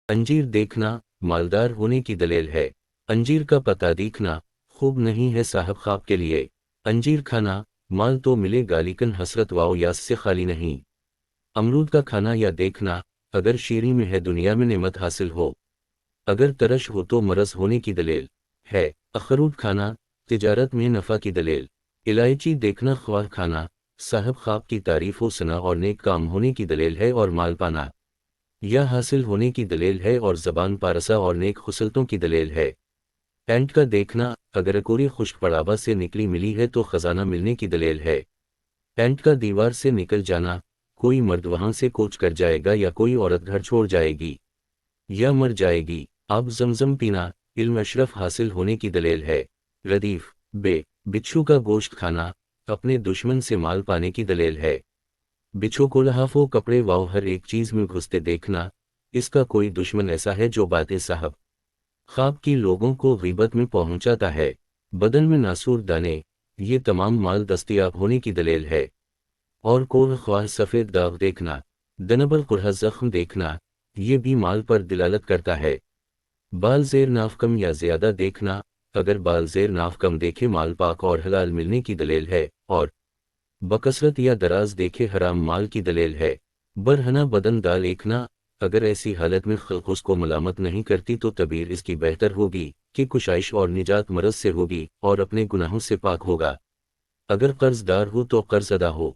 अंजीर देखना मालदार होने की दलील है। अंजीर का पता दिखना खूब नहीं है साहब ख्वाब के लिए। अंजीर खाना माल तो मिलेगा लेकिन हसरत वाओ यास से खाली नहीं। अमरूद का खाना या देखना अगर शीरी में है दुनिया में नेमत हासिल हो, अगर तरश हो तो मरज होने की दलील है। अखरूट खाना तिजारत में नफ़ा की दलील। इलायची देखना ख्वाह खाना साहब ख्वाब की तारीफ व सना और नेक काम होने की दलील है और माल पाना यह हासिल होने की दलील है और ज़बान पारसा और नेक खुसलतों की दलील है। एंट का देखना अगर कोरी खुश्क पड़ावा से निकली मिली है तो खजाना मिलने की दलील है। एंट का दीवार से निकल जाना कोई मर्द वहां से कूच कर जाएगा या कोई औरत घर छोड़ जाएगी या मर जाएगी। अब जमजम पीना इल्म अशरफ हासिल होने की दलील है। रदीफ बे बिच्छू का गोश्त खाना अपने दुश्मन से माल पाने की दलील है। बिच्छू को लहाफो कपड़े वाव हर एक चीज में घुसते देखना इसका कोई दुश्मन ऐसा है जो बातें साहब ख्वाब की लोगों को गीबत में पहुंचाता है। बदन में नासूर दाने ये तमाम माल दस्तयाब होने की दलील है। और कोह ख्वाह सफ़ेद दाग देखना दनबल कुरहा जख्म देखना ये भी माल पर दिलालत करता है। बाल ज़ेर नाफ कम या ज़्यादा देखना अगर बाल ज़ेर नाफ कम देखे माल पाक और हलाल मिलने की दलील है और बकसरत या दराज देखे हराम माल की दलील है। बरहना बदन दाल देखना अगर ऐसी हालत में खल्क उसको मलामत नहीं करती तो तबीर इसकी बेहतर होगी कि कुशाइश और निजात मरज से होगी और अपने गुनाहों से पाक होगा। अगर कर्जदार हो तो कर्ज अदा हो।